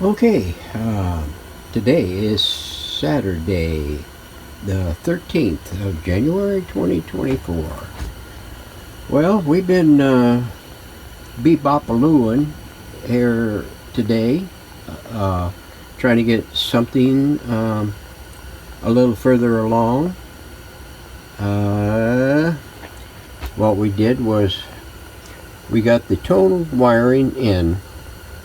Okay, today is Saturday, the 13th of January 2024. Well, we've been bebopalooing here today, trying to get something a little further along. What we did was we got the tone wiring in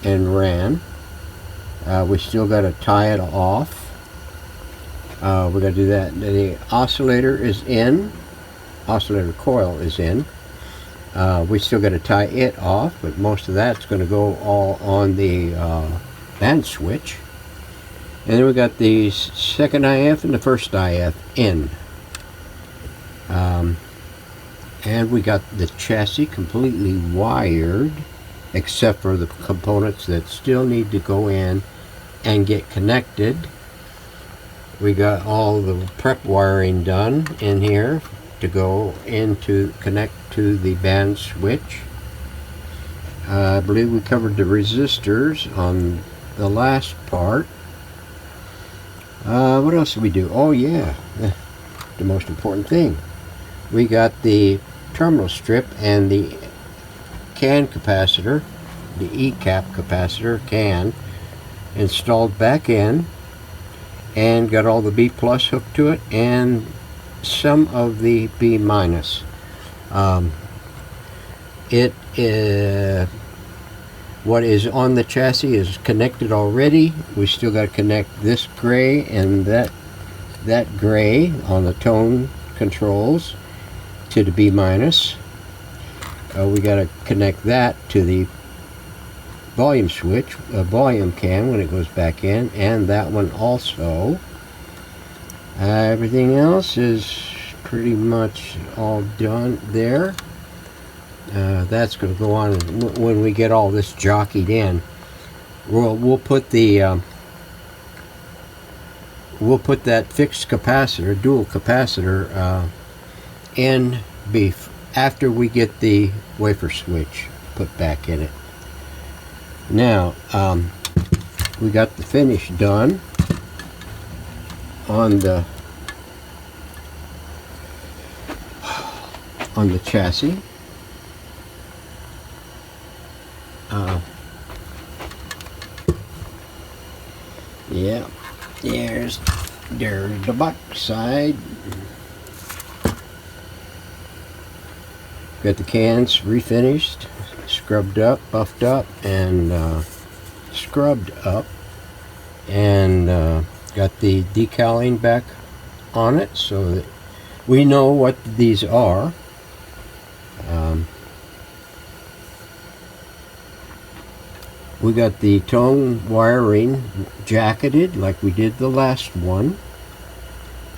and ran. We still got to tie it off. We got to do that. The oscillator is in. Oscillator coil is in. We still got to tie it off, but most of that's going to go all on the band switch. And then we got the second IF and the first IF in. And we got the chassis completely wired, except for the components that still need to go in and get connected. We got all the prep wiring done in here to go into connect to the band switch. I believe we covered the resistors on the last part. What else did we do? Oh yeah, the most important thing. We got the terminal strip and the CAN capacitor, the ECAP capacitor CAN, installed back in, and got all the B plus hooked to it and some of the B minus. What is on the chassis is connected already. We still got to connect this gray and that gray on the tone controls to the B minus. We got to connect that to the volume switch, volume CAN when it goes back in, and that one also. Everything else is pretty much all done there. That's going to go on when we get all this jockeyed in. We'll put the we'll put that fixed capacitor, dual capacitor, in after we get the wafer switch put back in it. Now, we got the finish done on the chassis. Yeah, there's the back side. Got the cans refinished, scrubbed up, buffed up, and scrubbed up, and got the decaling back on it so that we know what these are. We got the tone wiring jacketed like we did the last one,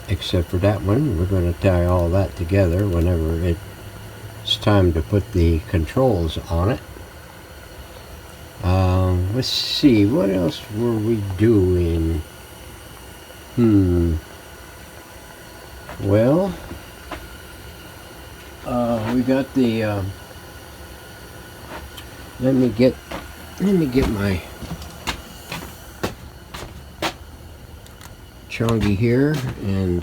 except for that one. We're going to tie all that together whenever it's time to put the controls on it. Let's see, what else were we doing? Well, we got the let me get my chongy here and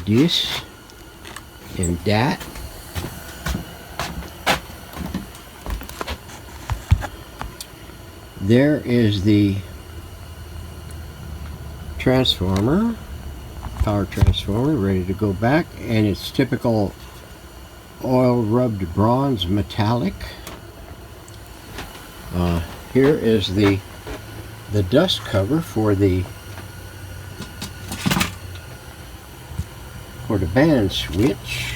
this and that. There is the transformer, power transformer, ready to go back, and it's typical oil rubbed bronze metallic. Here is the dust cover for the band switch.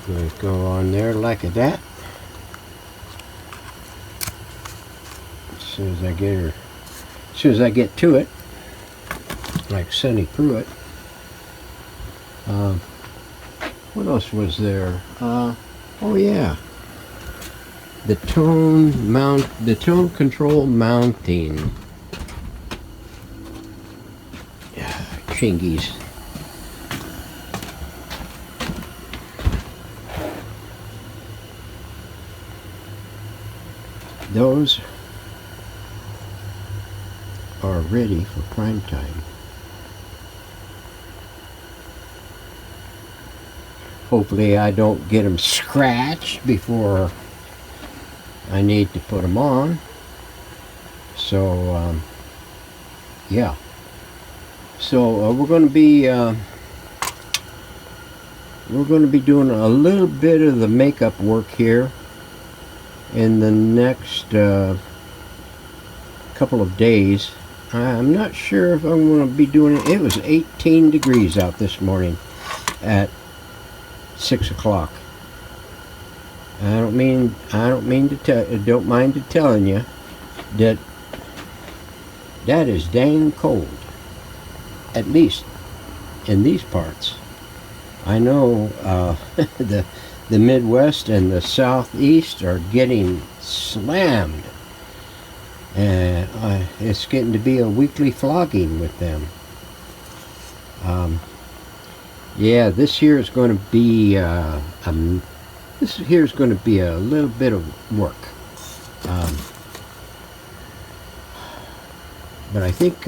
Going to go on there like that. As soon as I get to it, like Sonny Pruitt. What else was there? Oh yeah, the tone control mounting. Chingies. those are ready for prime time. Hopefully I don't get them scratched before I need to put them on. So yeah. So we're going to be doing a little bit of the makeup work here in the next couple of days. I'm not sure if I'm going to be doing it. It was 18 degrees out this morning at 6 o'clock. I don't mind telling you that is dang cold. At least in these parts. I know the Midwest and the Southeast are getting slammed, and it's getting to be a weekly flogging with them. Yeah, this year is going to be a little bit of work, but I think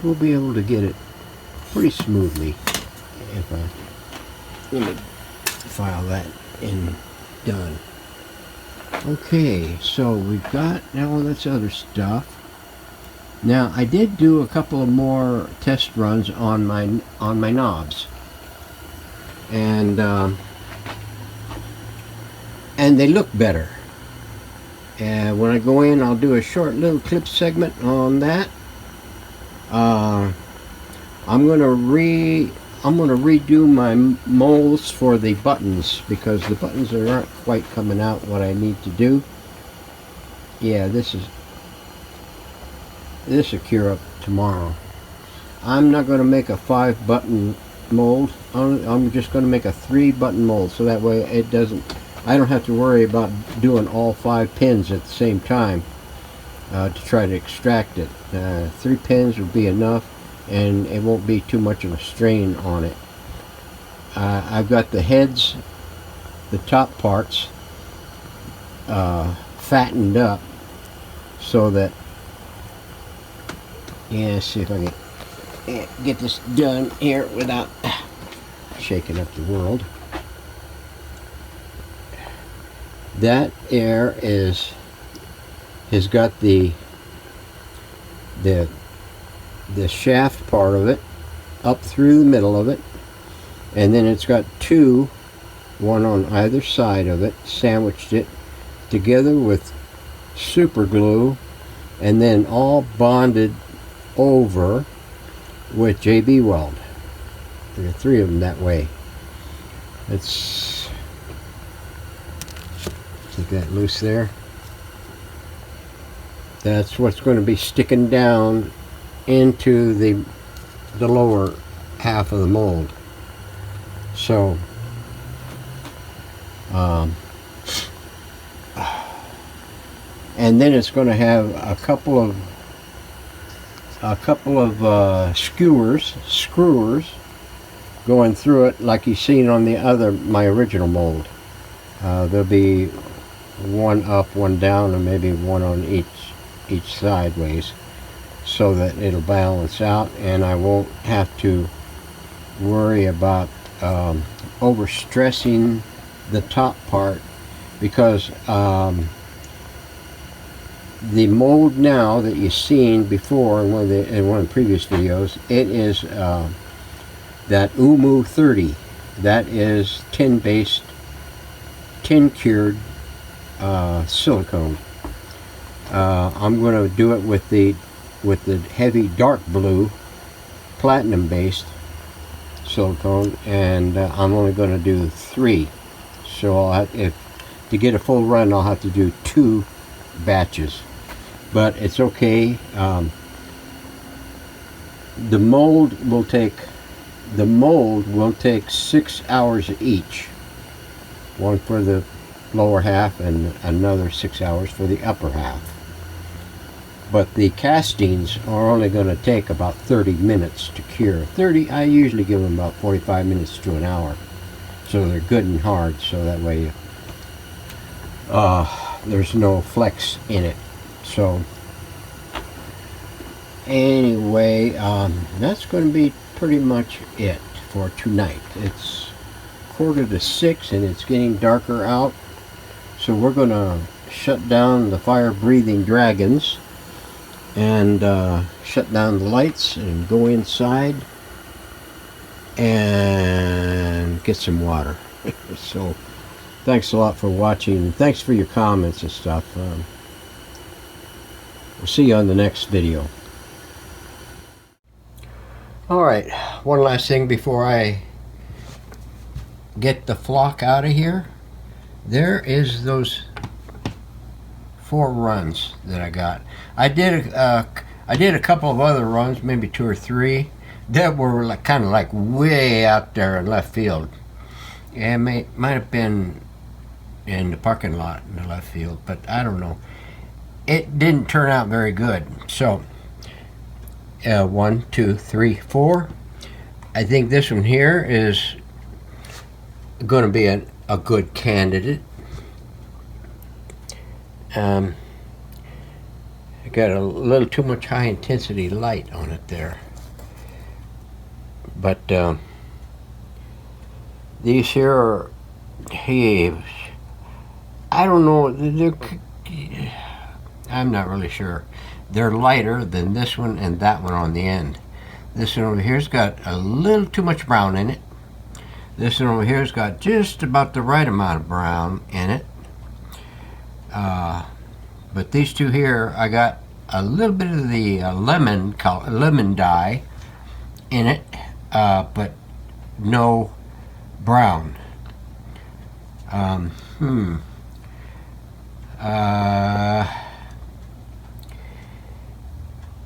we'll be able to get it pretty smoothly if I let me file that in done. Okay, so we've got all this other stuff. Now I did do a couple of more test runs on my knobs, and they look better. And when I go in, I'll do a short little clip segment on that. I'm gonna redo my molds for the buttons, because the buttons aren't quite coming out what I need to do. Yeah, this will cure up tomorrow. I'm not going to make a 5-button mold. I'm just going to make a 3-button mold, so that way I don't have to worry about doing all 5 pins at the same time to try to extract it. 3 pins would be enough, and it won't be too much of a strain on it. I've got the heads, the top parts, fattened up so that, yeah, let's see if I can get this done here without shaking up the world. That air has got the shaft part of it up through the middle of it, and then it's got 2, one on either side of it, sandwiched it together with super glue, and then all bonded over with JB weld. There are 3 of them that way. Let's take that loose there. That's what's going to be sticking down into the lower half of the mold. So and then it's going to have a couple of screwers going through it, like you've seen on my original mold. There'll be one up, one down, and maybe one on each sideways, so that it'll balance out, and I won't have to worry about overstressing the top part, because the mold now that you've seen before in one of the previous videos, it is that UMU 30. That is tin-based, tin-cured silicone. I'm going to do it with the heavy dark blue platinum-based silicone, and I'm only going to do 3. So to get a full run, I'll have to do 2 batches. But it's okay. The mold will take 6 hours each. One for the lower half and another 6 hours for the upper half. But the castings are only going to take about 30 minutes to cure. I usually give them about 45 minutes to an hour. So they're good and hard, so that way there's no flex in it. So anyway, that's going to be pretty much it for tonight. It's 5:45 and it's getting darker out, so we're going to shut down the fire-breathing dragons and shut down the lights and go inside and get some water. So thanks a lot for watching. Thanks for your comments and stuff. We'll see you on the next video. Alright, one last thing before I get the flock out of here. There is those 4 runs that I got. I did a couple of other runs, maybe 2 or 3, that were like kind of like way out there in left field. And might have been in the parking lot in the left field, but I don't know. It didn't turn out very good. So 1, 2, 3, 4. I think this one here is going to be a good candidate. I got a little too much high intensity light on it there, but these here are, I don't know, I'm not really sure. They're lighter than this one and that one on the end. This one over here's got a little too much brown in it. This one over here's got just about the right amount of brown in it. But these two here, I got a little bit of the lemon dye in it, but no brown.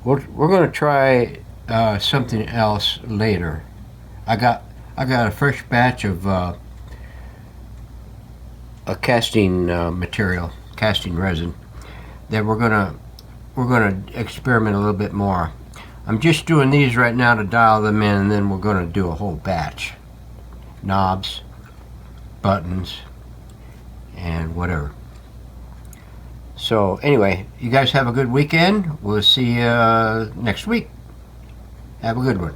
We're going to try something else later. I got a fresh batch of a casting material, casting resin, that we're gonna experiment a little bit more. I'm just doing these right now to dial them in, and then we're gonna do a whole batch. Knobs, buttons, and whatever. So anyway, you guys have a good weekend. We'll see you next week. Have a good one.